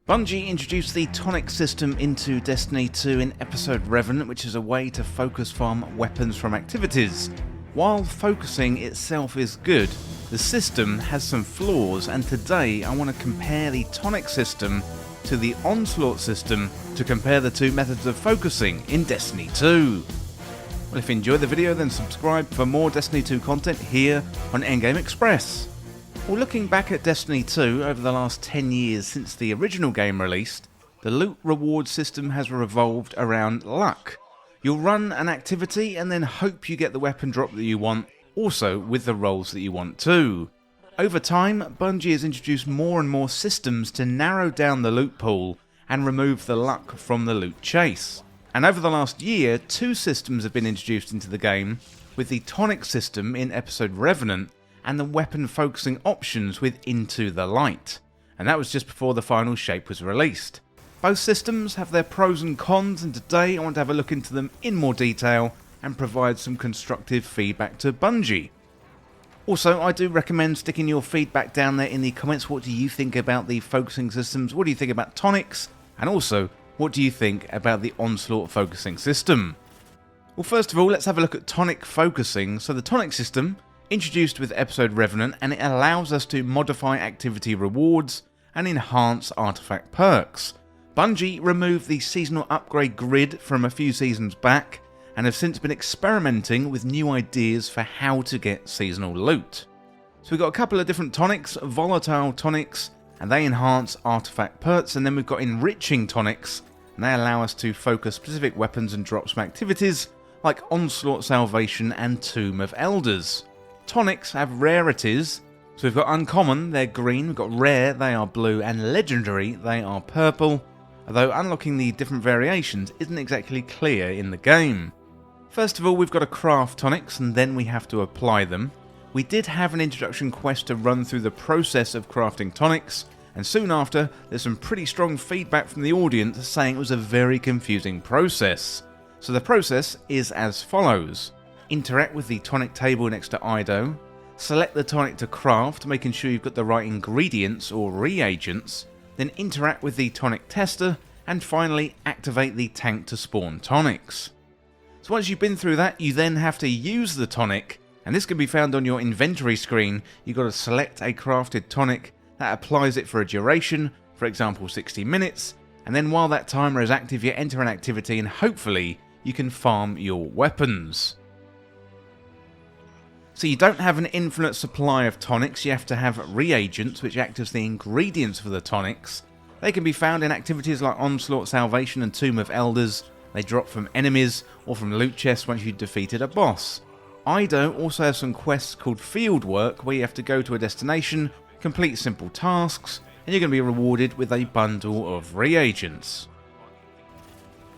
Bungie introduced the tonic system into Destiny 2 in episode Revenant, which is a way to focus farm weapons from activities. While focusing itself is good, the system has some flaws, and today I want to compare the tonic system to the Onslaught system to compare the two methods of focusing in Destiny 2. Well, if you enjoyed the video, then subscribe for more Destiny 2 content here on Endgame Express. Well, looking back at Destiny 2 over the last 10 years since the original game released, the loot reward system has revolved around luck. You'll run an activity and then hope you get the weapon drop that you want, also with the rolls that you want too. Over time, Bungie has introduced more and more systems to narrow down the loot pool and remove the luck from the loot chase. And over the last year, two systems have been introduced into the game, with the tonic system in episode Revenant and the weapon focusing options with Into the Light, and that was just before the final shape was released. Both systems have their pros and cons, and today I want to have a look into them in more detail and provide some constructive feedback to Bungie. Also, I do recommend sticking your feedback down there in the comments. What do you think about the focusing systems? What do you think about tonics? And also, what do you think about the Onslaught focusing system? Well, first of all, let's have a look at tonic focusing. So the tonic system, introduced with episode Revenant, and it allows us to modify activity rewards and enhance artifact perks. Bungie removed the seasonal upgrade grid from a few seasons back and have since been experimenting with new ideas for how to get seasonal loot. So we've got a couple of different tonics, volatile tonics, and they enhance artifact perks, and then we've got enriching tonics, and they allow us to focus specific weapons and drops from activities like Onslaught Salvation and Tomb of Elders. Tonics have rarities, so we've got uncommon, they're green, we've got rare, they are blue, and legendary, they are purple, although unlocking the different variations isn't exactly clear in the game. First of all, we've got to craft tonics, and then we have to apply them. We did have an introduction quest to run through the process of crafting tonics, and soon after, there's some pretty strong feedback from the audience saying it was a very confusing process. So the process is as follows. Interact with the tonic table next to Ido, select the tonic to craft, making sure you've got the right ingredients or reagents, then interact with the tonic tester, and finally activate the tank to spawn tonics. So once you've been through that, you then have to use the tonic, and this can be found on your inventory screen. You've got to select a crafted tonic that applies it for a duration, for example 60 minutes, and then while that timer is active you enter an activity and hopefully you can farm your weapons. So you don't have an infinite supply of tonics, you have to have reagents which act as the ingredients for the tonics. They can be found in activities like Onslaught Salvation and Tomb of Elders. They drop from enemies or from loot chests once you've defeated a boss. Ido also has some quests called field work where you have to go to a destination, complete simple tasks, and you're going to be rewarded with a bundle of reagents.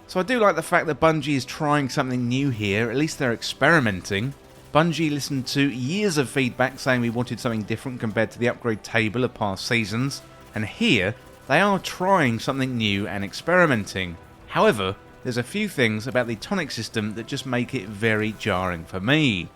So I do like the fact that Bungie is trying something new here, at least they're experimenting. Bungie listened to years of feedback saying we wanted something different compared to the upgrade table of past seasons, and here they are trying something new and experimenting. However, there's a few things about the tonic system that just make it very jarring for me.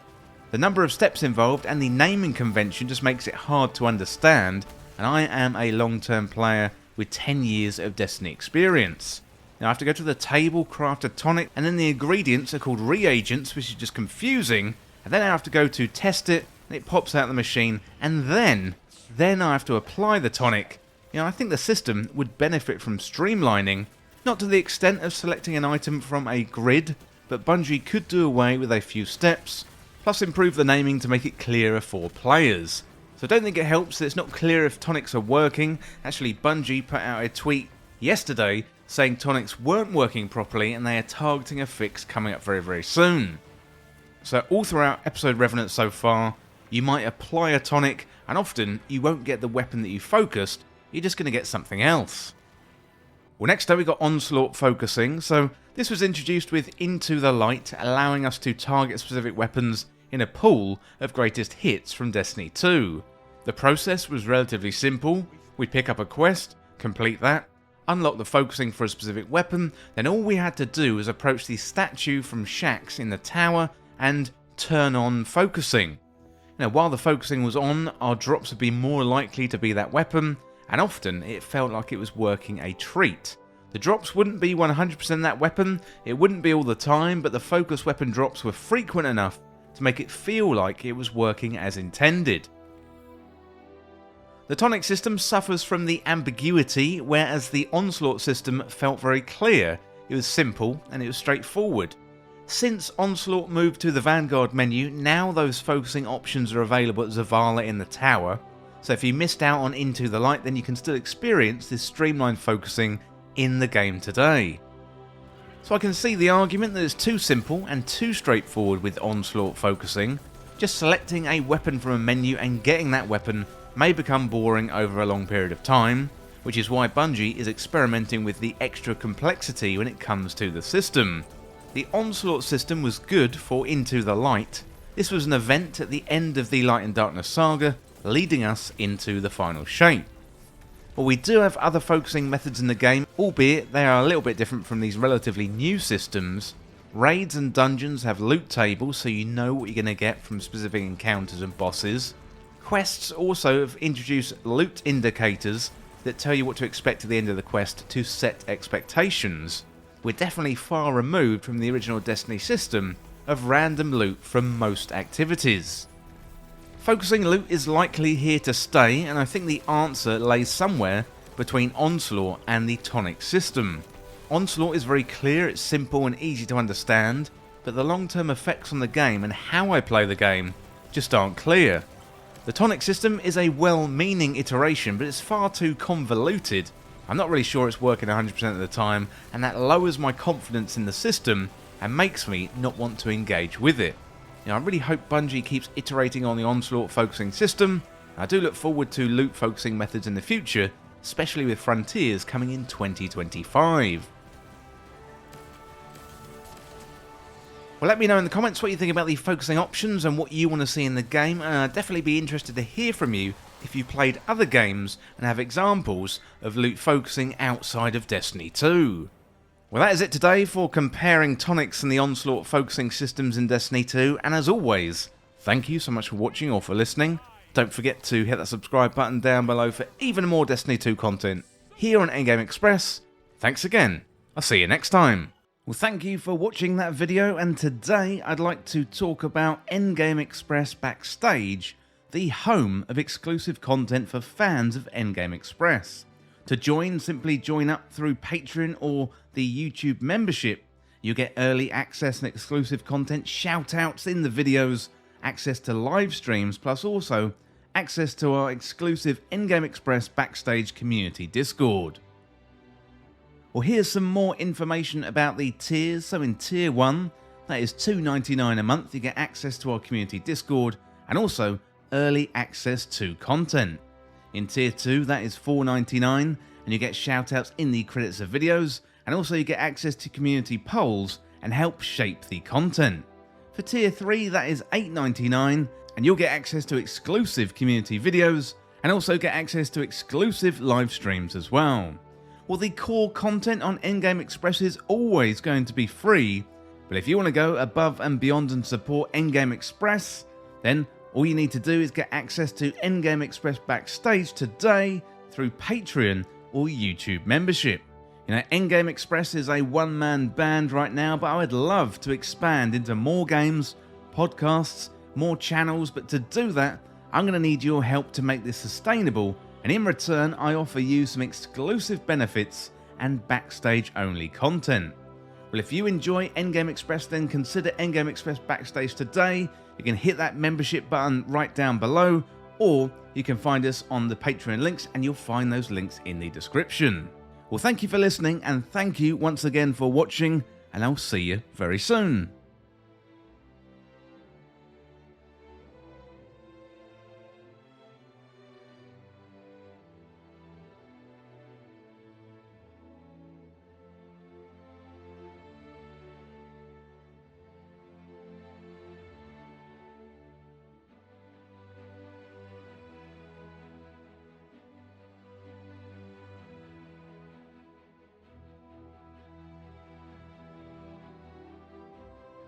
The number of steps involved and the naming convention just makes it hard to understand, and I am a long-term player with 10 years of Destiny experience. Now I have to go to the table, craft a tonic, and then the ingredients are called reagents, which is just confusing. And then I have to go to test it, and it pops out the machine, and then I have to apply the tonic. I think the system would benefit from streamlining, not to the extent of selecting an item from a grid, but Bungie could do away with a few steps, plus improve the naming to make it clearer for players. So I don't think it helps that it's not clear if tonics are working. Actually, Bungie put out a tweet yesterday saying tonics weren't working properly, and they are targeting a fix coming up very, very soon. So all throughout episode Revenant so far, you might apply a tonic, and often you won't get the weapon that you focused, you're just going to get something else. Well, next up we got Onslaught focusing. So this was introduced with Into the Light, allowing us to target specific weapons in a pool of greatest hits from Destiny 2. The process was relatively simple. We'd pick up a quest, complete that, unlock the focusing for a specific weapon, then all we had to do was approach the statue from Shaxx in the tower and turn on focusing. Now, while the focusing was on, our drops would be more likely to be that weapon, and often it felt like it was working a treat. The drops wouldn't be 100% that weapon, it wouldn't be all the time, but the focus weapon drops were frequent enough to make it feel like it was working as intended. The tonic system suffers from the ambiguity, whereas the Onslaught system felt very clear. It was simple and it was straightforward. Since Onslaught moved to the Vanguard menu, now those focusing options are available at Zavala in the tower, so if you missed out on Into the Light, then you can still experience this streamlined focusing in the game today. So I can see the argument that it's too simple and too straightforward with Onslaught focusing. Just selecting a weapon from a menu and getting that weapon may become boring over a long period of time, which is why Bungie is experimenting with the extra complexity when it comes to the system. The Onslaught system was good for Into the Light. This was an event at the end of the Light and Darkness saga, leading us into the final shape. But we do have other focusing methods in the game, albeit they are a little bit different from these relatively new systems. Raids and dungeons have loot tables, so you know what you're going to get from specific encounters and bosses. Quests also have introduced loot indicators that tell you what to expect at the end of the quest to set expectations. We're definitely far removed from the original Destiny system of random loot from most activities. Focusing loot is likely here to stay, and I think the answer lays somewhere between Onslaught and the tonic system. Onslaught is very clear, it's simple and easy to understand, but the long-term effects on the game and how I play the game just aren't clear. The tonic system is a well-meaning iteration, but it's far too convoluted. I'm not really sure it's working 100% of the time, and that lowers my confidence in the system and makes me not want to engage with it. I really hope Bungie keeps iterating on the Onslaught focusing system. I do look forward to loot focusing methods in the future, especially with Frontiers coming in 2025. Well, let me know in the comments what you think about the focusing options and what you want to see in the game, and I'd definitely be interested to hear from you if you played other games and have examples of loot focusing outside of Destiny 2. Well, that is it today for comparing Tonics and the Onslaught focusing systems in Destiny 2, and as always, thank you so much for watching or for listening. Don't forget to hit that subscribe button down below for even more Destiny 2 content here on Endgame Express. Thanks again, I'll see you next time. Well, thank you for watching that video, and today I'd like to talk about Endgame Express Backstage, the home of exclusive content for fans of Endgame Express. To join, simply join up through Patreon or the YouTube membership. You get early access and exclusive content, shout-outs in the videos, access to live streams, plus also access to our exclusive Endgame Express Backstage community Discord. Well, here's some more information about the tiers. So in Tier 1, that is $2.99 a month, you get access to our community Discord and also early access to content. In Tier 2, that is $4.99 and you get shoutouts in the credits of videos, and also you get access to community polls and help shape the content. For Tier 3, that is $8.99 and you'll get access to exclusive community videos and also get access to exclusive live streams as well. Well, the core content on Endgame Express is always going to be free, but if you want to go above and beyond and support Endgame Express, then all you need to do is get access to Endgame Express Backstage today through Patreon or YouTube membership. Endgame Express is a one-man band right now, but I would love to expand into more games, podcasts, more channels, but to do that, I'm going to need your help to make this sustainable, and in return, I offer you some exclusive benefits and backstage-only content. Well, if you enjoy Endgame Express, then consider Endgame Express Backstage today. You can hit that membership button right down below, or you can find us on the Patreon links, and you'll find those links in the description. Well, thank you for listening, and thank you once again for watching, and I'll see you very soon.